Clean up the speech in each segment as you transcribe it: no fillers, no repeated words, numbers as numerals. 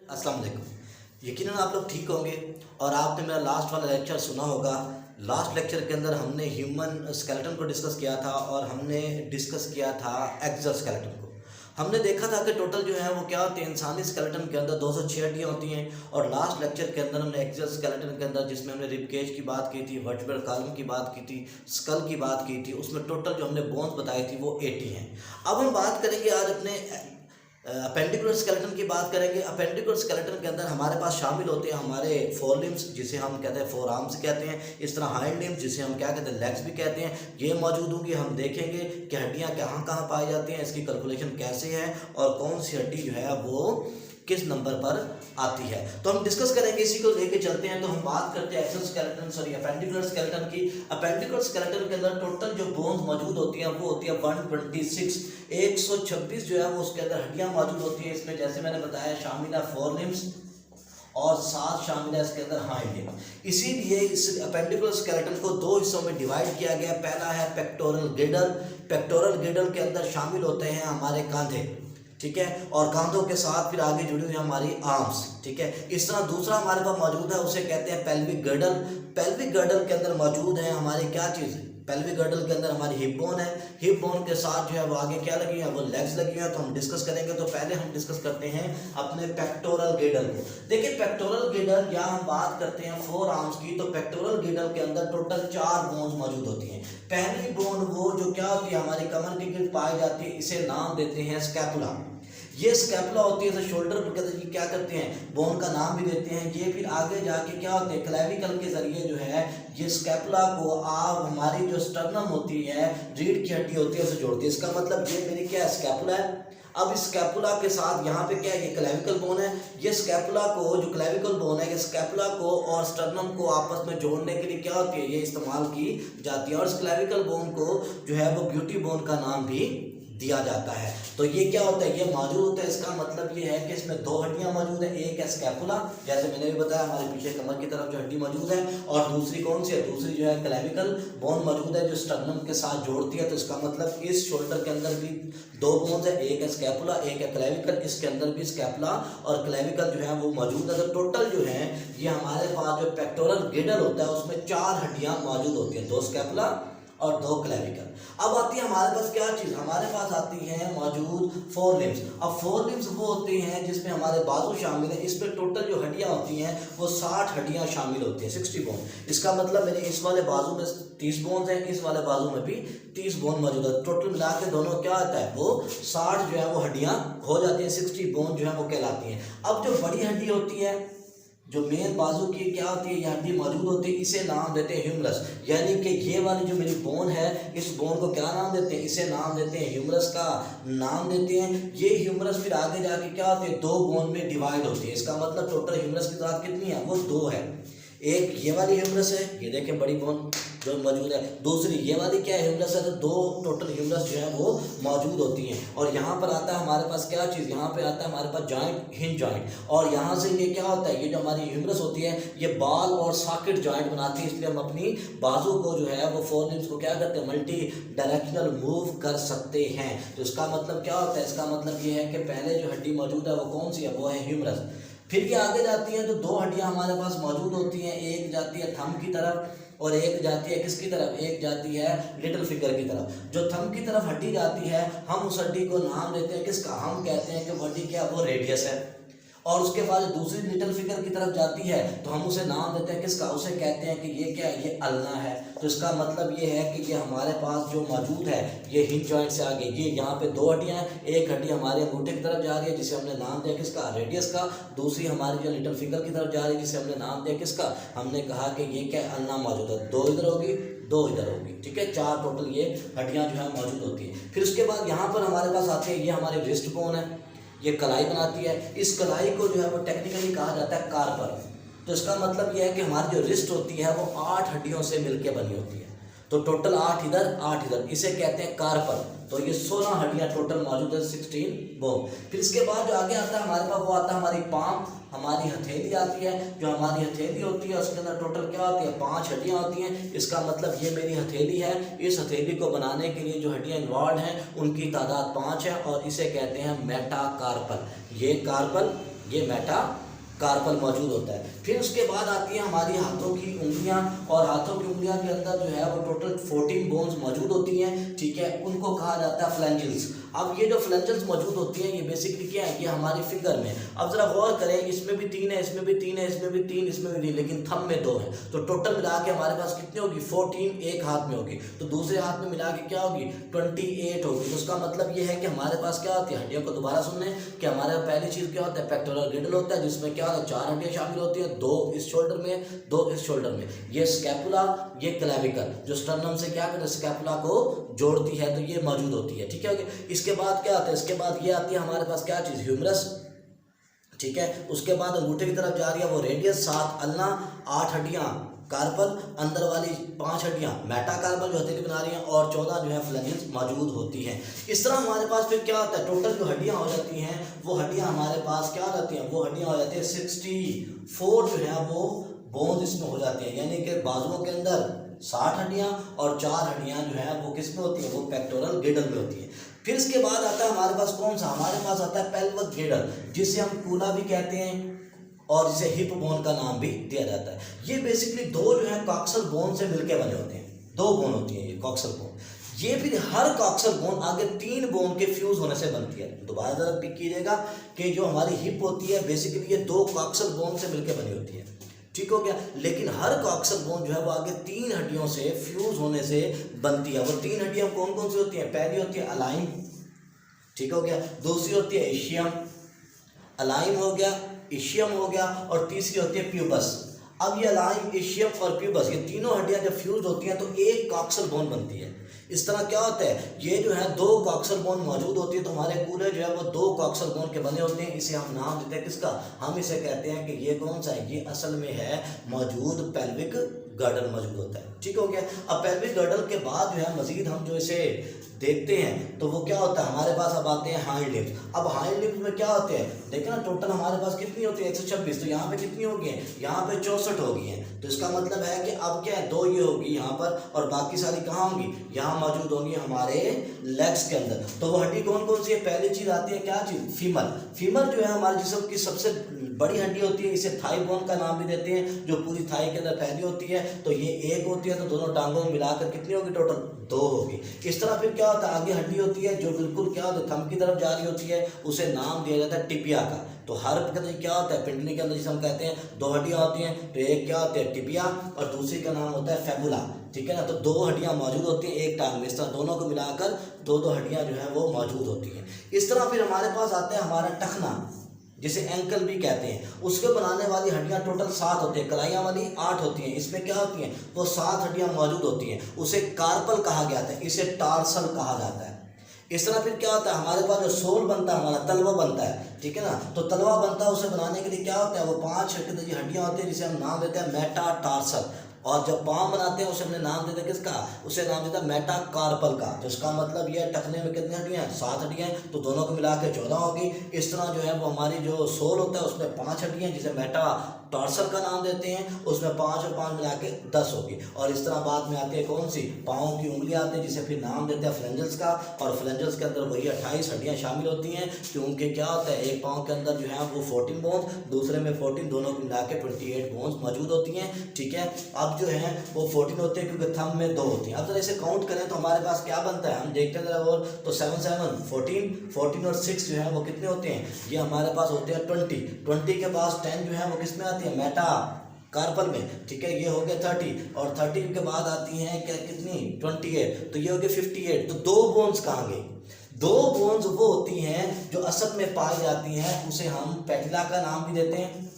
अस्सलाम वालेकुम। यकीनन आप लोग ठीक होंगे और आपने मेरा लास्ट वाला लेक्चर सुना होगा। लास्ट लेक्चर के अंदर हमने ह्यूमन स्केलेटन को डिस्कस किया था और हमने डिस्कस किया था एक्सोस्केलेटन को। हमने देखा था कि टोटल जो है वो क्या होते हैं, इंसानी स्केलेटन के अंदर 206 हड्डियाँ होती हैं। और लास्ट लेक्चर के अंदर हमने एक्सोस्केलेटन के अंदर, जिसमें हमने रिब केज की बात की थी, वर्टिब्रल कॉलम की बात की थी, स्कल की बात की थी, उसमें टोटल जो हमने बोन्स बताई थी वो 80 हैं। अब हम बात करेंगे आज अपने अपेंडिकुलर स्केलेटन की बात करेंगे। अपेंडिकुलर स्केलेटन के अंदर हमारे पास शामिल होते हैं हमारे फोर लिम्स, जिसे हम कहते हैं फोर आर्म्स कहते हैं। इस तरह हाइंड लिम्स, जिसे हम क्या कहते हैं, लेग्स भी कहते हैं, ये मौजूद होंगी। हम देखेंगे कि हड्डियाँ कहाँ कहाँ पाई जाती हैं, इसकी कैलकुलेशन कैसे है और कौन सी हड्डी जो है वो किस नंबर पर आती है, तो हम डिस्कस करेंगे। इसी को लेके चलते हैं। तो हम बात करते हैं अपेंडिकुलर स्केलेटन की। अपेंडिकुलर स्केलेटन के अंदर टोटल जो बोन्स मौजूद होती हैं वो होती है 126 126 जो है वो उसके अंदर हड्डियां मौजूद होती हैं। इसमें जैसे मैंने बताया शामिल है फोर लिम्स और साथ शामिल है इसके अंदर हाइंड लिम्स। इसीलिए इस अपेंडिकुलर स्केलेटन को दो हिस्सों में डिवाइड किया गया। पहला है पेक्टोरल गिडल। पेक्टोरल गिडल के अंदर शामिल होते हैं हमारे कंधे, ठीक है, और कंधों के साथ फिर आगे जुड़ी हुई हमारी आर्म्स, ठीक है। इस तरह दूसरा हमारे पास मौजूद है, उसे कहते हैं पेल्विक गर्डल। पेल्विक गर्डल के अंदर मौजूद है हमारी क्या चीज़, पेल्विक गर्डल के अंदर हमारी हिप बोन है। हिप बोन के साथ जो है वो आगे क्या लगी है, वो लेग्स लगी है। तो हम डिस्कस करेंगे। तो पहले हम डिस्कस करते हैं अपने पेक्टोरल गिडल को। देखिए पेक्टोरल गिडल, या हम बात करते हैं फोर आर्म्स की, तो पेक्टोरल गिडल के अंदर टोटल 4 बोन्स मौजूद होती हैं। पहली बोन वो जो क्या होती है, हमारी कमर के गिर्द पाई जाती है, इसे नाम देते हैं स्कैपुला। ये स्कैपुला होती है, तो शोल्डर पर कहते हैं, क्या करते हैं, बोन का नाम भी देते हैं। ये फिर आगे जाके क्या होते हैं, क्लेविकल के जरिए जो है ये स्कैपुला को आप हमारी जो स्टर्नम होती है, रीढ़ की हड्डी होती है, उसे जोड़ती है। इसका मतलब ये मेरी क्या है, स्कैपुला है। अब इस स्कैपुला के साथ यहाँ पे क्या है, ये क्लेविकल बोन है। ये स्कैपुला को, जो क्लेविकल बोन है, ये स्कैपुला को और स्टर्नम को आपस में जोड़ने के लिए क्या होती है, ये इस्तेमाल की जाती है। और इस क्लेविकल बोन को जो है वो ब्यूटी बोन का नाम भी दिया जाता है। तो ये क्या होता है, ये मौजूद होता है। इसका मतलब ये है कि इसमें 2 हड्डियां मौजूद है। एक है स्कैपुला, जैसे मैंने भी बताया हमारे पीछे कमर की तरफ जो हड्डी मौजूद है, और दूसरी कौन सी है, दूसरी जो है क्लेविकल बोन मौजूद है, जो स्टर्नम के साथ जोड़ती है। तो इसका मतलब इस शोल्डर के अंदर भी 2 बोन्स है, एक है स्कैपुला, एक है क्लेविकल। इसके अंदर भी स्कैपुला और क्लेविकल जो है वो मौजूद है। तो टोटल जो है ये हमारे पास जो पेक्टोरल गिडल होता है उसमें 4 हड्डियां मौजूद होती हैं, 2 स्कैपुला और 2 क्लेविकल। अब आती है हमारे पास क्या चीज़, हमारे पास आती है मौजूद फोर लिम्स। अब फोर लिम्स वो होते हैं जिसमें हमारे बाजू शामिल है। इसमें टोटल जो हड्डियां होती हैं वो 60 हड्डियां शामिल होती हैं, 60 बोन। इसका मतलब मेरे इस वाले बाजू में 30 बोन हैं, इस वाले बाजू में भी 30 बोन मौजूद है। टोटल मिला के दोनों क्या आता है, वो 60 जो है वो हड्डियां हो जाती हैं, 60 बोन जो है वो कहलाती हैं। अब जो बड़ी हड्डी होती है, जो मेन बाजू की क्या होती है, ये हड्डी मौजूद होती है, इसे नाम देते हैं ह्यूमरस। यानी कि ये वाली जो मेरी बोन है, इस बोन को क्या नाम देते हैं, इसे नाम देते हैं ह्यूमरस का नाम देते हैं। ये ह्यूमरस फिर आगे जाके क्या होती है, 2 बोन में डिवाइड होती है। इसका मतलब टोटल ह्यूमरस की तादाद कितनी है, वो 2 है। एक ये वाली ह्यूमरस है, ये देखें बड़ी बोन जो मौजूद है। दूसरी ये वाली क्या ह्यूमरस है, तो 2 टोटल ह्यूमरस जो है वो मौजूद होती हैं। और यहाँ पर आता है हमारे पास क्या चीज़, यहाँ पे आता है हमारे पास जॉइंट, हिंज जॉइंट। और यहाँ से ये क्या होता है, ये जो हमारी ह्यूमरस होती है ये बाल और सॉकेट जॉइंट बनाती है। इसलिए हम अपनी बाजू को जो है वो फोर लिम्स को क्या करते हैं, मल्टी डायरेक्शनल मूव कर सकते हैं। तो इसका मतलब क्या होता है, इसका मतलब ये है कि पहले जो हड्डी मौजूद है वो कौन सी है, वो है ह्यूमरस। फिर ये आगे जाती है तो 2 हड्डियां हमारे पास मौजूद होती हैं। एक जाती है थंब की तरफ और एक जाती है किसकी तरफ, एक जाती है लिटिल फिंगर की तरफ। जो थंब की तरफ हड्डी जाती है, हम उस हड्डी को नाम देते हैं किसका, हम कहते हैं कि वो हड्डी क्या, वो रेडियस है। और उसके बाद दूसरी लिटिल फिंगर की तरफ जाती है तो हम उसे नाम देते हैं किसका, उसे कहते हैं कि ये क्या है, ये अल्ना है। तो इसका मतलब ये है कि ये हमारे पास जो मौजूद है ये हिंज जॉइंट से आगे, ये यहाँ पे 2 हड्डियाँ हैं। एक हड्डी हमारे अंगूठे की तरफ जा रही है जिसे हमने नाम दिया किसका, रेडियस का। दूसरी हमारी जो लिटिल फिंगर की तरफ जा रही है जिसे हमने नाम दिया किसका, हमने कहा कि ये क्या, अल्ना मौजूद है। 2 इधर होगी, 2 इधर होगी, ठीक है। 4 टोटल ये हड्डियाँ जो है मौजूद होती हैं। फिर उसके बाद यहाँ पर हमारे पास आते हैं, ये हमारी रिस्ट बोन है, ये कलाई बनाती है। इस कलाई को जो है वो टेक्निकली कहा जाता है कार्पल। तो इसका मतलब ये है कि हमारी जो रिस्ट होती है वो 8 हड्डियों से मिलकर बनी होती है। तो टोटल 8 इधर 8 इधर, इसे कहते हैं कार्पल। तो ये 16 हड्डियां टोटल मौजूद है, 16 बोन। फिर इसके बाद जो आगे आता है हमारे पास, वो आता है हमारी पाम, हमारी हथेली आती है। जो हमारी हथेली होती है उसके अंदर टोटल क्या होती है, 5 हड्डियां होती हैं। इसका मतलब ये मेरी हथेली है। इस हथेली को बनाने के लिए जो हड्डियां इन्वॉल्व हैं उनकी तादाद 5 है और इसे कहते हैं मेटाकार्पल। ये कार्पल ये मेटा कार्पल मौजूद होता है। फिर उसके बाद आती है हमारी हाथों की उंगलियां, और हाथों की उंगलियां के अंदर जो है वो टोटल 14 बोन्स मौजूद होती हैं, ठीक है, उनको कहा जाता है फ्लैंजल्स। अब ये जो फ्लैंजल्स मौजूद होती हैं ये बेसिकली क्या है, ये हमारी फिंगर में, अब जरा गौर करें, इसमें भी 3 है, इसमें भी 3 है, इसमें भी 3, इसमें भी 3, लेकिन थंब में 2 है, तो टोटल मिला के हमारे पास कितनी होगी 14 एक हाथ में होगी, तो दूसरे हाथ में मिला के क्या होगी 28 होगी। तो उसका मतलब ये है कि हमारे पास क्या होती है, हड्डियों को दोबारा सुन लें कि हमारे पहली चीज़ क्या होता है, पेक्टोरल गिडल होता है, जिसमें क्या होता है 4 हड्डियाँ शामिल होती हैं, 2 इस शोल्डर में, 2 इस शोल्डर में, ये स्कैपुला, ये क्लेविकल जो स्टर्नम से क्या करते हैं स्कैपुला को जोड़ती है, तो ये मौजूद होती है, ठीक है। इसके बाद क्या आता है, इसके बाद ये आती है हमारे पास क्या चीज़, ह्यूमरस, ठीक है। उसके बाद अंगूठे की तरफ जा रही है वो रेडियस, 7 अल्ना, 8 हड्डियाँ कार्पल, अंदर वाली 5 हड्डियाँ मेटाकार्पल जो हथेली बना रही हैं, और 14 जो है फ्लैंजल्स मौजूद होती हैं। इस तरह हमारे पास फिर क्या होता है, टोटल जो हड्डियाँ हो जाती हैं वो हड्डियाँ हमारे पास क्या हो जाती हैं, वो हड्डियाँ हो जाती हैं 64 जो है वो बोन्स इसमें हो जाती हैं, यानी कि बाजुओं के अंदर 60 हड्डियाँ और 4 हड्डियाँ जो है वो किस में होती हैं, वो पेक्टोरल गिडल में होती है। फिर इसके बाद आता है हमारे पास कौन सा, हमारे पास आता है पेल्विक गिडल, जिसे हम कूला भी कहते हैं और जिसे हिप बोन का नाम भी दिया जाता है। ये बेसिकली 2 जो है कॉक्सल बोन से मिलकर बने होते हैं, 2 बोन होती हैं ये कॉक्सल बोन। ये फिर हर कॉक्सल बोन आगे 3 बोन के फ्यूज होने से बनती है। दोबारा जरा पिक कीजिएगा कि जो हमारी हिप होती है बेसिकली ये 2 कॉक्सल बोन से मिलकर बनी होती है, ठीक हो गया। लेकिन हर कॉक्सल बोन जो है वो आगे 3 हड्डियों से फ्यूज होने से बनती है। वो 3 हड्डियां कौन कौन सी होती हैं, पहली होती है अलाइन, ठीक हो गया, दूसरी होती है इशियम, अलाइन हो गया, इशियम हो गया, और तीसरी होती है प्यूबस। अब ये अलाइन, इशियम और प्यूबस ये तीनों हड्डियां जब फ्यूज होती हैं तो एक कॉक्सल बोन बनती है। इस तरह क्या होता है, ये जो है 2 कॉक्सल बोन मौजूद होती है, तो हमारे पूरे जो है वो 2 कॉक्सल बोन के बने होते हैं। इसे हम नाम देते हैं किसका, हम इसे कहते हैं कि ये कौन सा है, ये असल में है मौजूद पेल्विक गर्डल मौजूद होता है, ठीक हो गया। अब पेल्विक गर्डल के बाद जो है मजीद हम जो इसे देखते हैं तो वो क्या होता है, हमारे पास अब आते हैं हाइंड लिप्स। अब हाइंड लिप्स में क्या होते हैं, देखें ना टोटल हमारे पास कितनी होती है 126, तो यहाँ पे कितनी होगी हैं, यहाँ पे 64 होगी हैं। तो इसका मतलब है कि अब क्या है 2 ये होगी यहाँ पर, और बाकी सारी कहाँ होंगी, यहाँ मौजूद होंगी हमारे लेग्स के अंदर। तो वो हड्डी कौन कौन सी है, पहली चीज़ आती है क्या चीज़, फीमर। फीमर जो है हमारे जिस्म की सबसे बड़ी हड्डी होती है, इसे थाई बोन का नाम भी देते हैं, जो पूरी थाई के अंदर फैली होती है। तो ये एक होती है, तो दोनों टांगों में मिलाकर कितनी होगी, टोटल 2 होगी। इस तरह फिर क्या होता है, आगे हड्डी होती है जो बिल्कुल क्या होता है थंब की तरफ जा रही होती है, उसे नाम दिया जाता है टिबिया का। तो हर के अंदर क्या होता है, पिंडली के अंदर जिसे हम कहते हैं 2 हड्डियाँ होती हैं, तो एक क्या होती है टिबिया और दूसरी का नाम होता है फेबुला, ठीक है ना। तो 2 हड्डियाँ मौजूद होती हैं एक टांग में, इस तरह दोनों को मिलाकर 2 हड्डियाँ जो है वो मौजूद होती हैं। इस तरह फिर हमारे पास आता है हमारा टखना, जिसे एंकल भी कहते हैं। उसके बनाने वाली हड्डियां टोटल 7 होती हैं, कलाइयाँ वाली 8 होती हैं। इसमें क्या होती हैं, वो 7 हड्डियां मौजूद होती हैं। उसे कार्पल कहा गया था, इसे टार्सल कहा जाता है। इस तरह फिर क्या होता है, हमारे पास जो सोल बनता है, हमारा तलवा बनता है, ठीक है ना। तो तलवा बनता है, उसे बनाने के लिए क्या होता है, वो 5 हड्डियां होती हैं, जिसे हम नाम देते हैं मेटाटार्सल। और जब पाँव बनाते हैं उसे हमने नाम देते हैं किसका, उसे नाम देता है मेटाकार्पल का। तो इसका मतलब यह है टखने में कितनी हड्डियाँ हैं, 7 हड्डियाँ हैं, तो दोनों को मिला के 14 होगी। इस तरह जो है वो हमारी जो सोल होता है उसमें 5 हड्डियाँ, जिसे मेटाटार्सल का नाम देते हैं, उसमें 5 और 5 मिला के 10 होगी। और इस तरह बाद में आती है कौन सी, पाँव की उंगलियाँ आती हैं, जिसे फिर नाम देते हैं फ्लेंजल्स का। और फ्लेंजल्स के अंदर वही 28 हड्डियाँ शामिल होती हैं, क्योंकि क्या होता है एक पाँव के अंदर जो है वो 14 बोन्स, दूसरे में 14, दोनों को मिला के 28 बोन्स मौजूद होती हैं, ठीक है। अब जो है वो 14 होते हैं, क्योंकि थंब में 2 होती हैं। अब जरा इसे काउंट करें तो हमारे पास क्या बनता है, हम देखते हैं जरा और, तो 7 7 14 और 6 जो है वो कितने होते हैं, ये हमारे पास होते हैं 20 के पास 10 जो है वो किस में आती है, मेटा कार्पल में, ठीक है। ये हो गया 30, और 30 के बाद आती हैं क्या कितनी 28, तो ये हो गया 58। तो 2 बोन्स कहाँ गए, 2 बोन्स वो होती हैं जो असल में पाई जाती हैं, उसे हम पैटिला का नाम भी देते हैं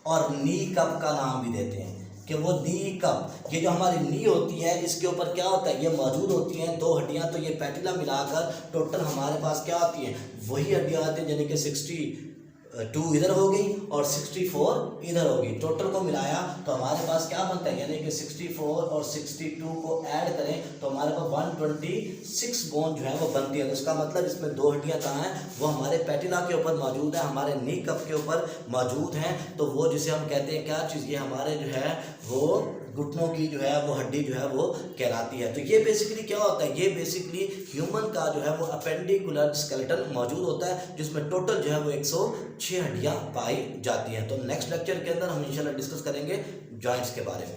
और नी कप का नाम भी देते हैं, कि वो नी कप, ये जो हमारी नी होती है इसके ऊपर क्या होता है, ये मौजूद होती हैं 2 हड्डियाँ। तो ये पैटिला मिलाकर टोटल हमारे पास क्या आती हैं, वही हड्डियाँ आती हैं, यानी कि 62 इधर हो गई और 64 इधर हो गई। टोटल को मिलाया तो हमारे पास क्या बनता है, यानी कि 64 और 62 को ऐड करें तो हमारे पास 126 बोन जो है वो बनती है। तो इसका मतलब इसमें 2 हड्डियाँ कहाँ हैं, वो हमारे पैटिला के ऊपर मौजूद है, हमारे नी कप के ऊपर मौजूद हैं। तो वो जिसे हम कहते हैं क्या चीज़, ये हमारे जो है वो घुटनों की जो है वो हड्डी जो है वो कहलाती है। तो ये बेसिकली क्या होता है, ये बेसिकली ह्यूमन का जो है वो अपेंडिकुलर स्केलेटन मौजूद होता है, जिसमें टोटल जो है वो 106 हड्डियाँ पाई जाती हैं। तो नेक्स्ट लेक्चर के अंदर हम इंशाल्लाह डिस्कस करेंगे जॉइंट्स के बारे में।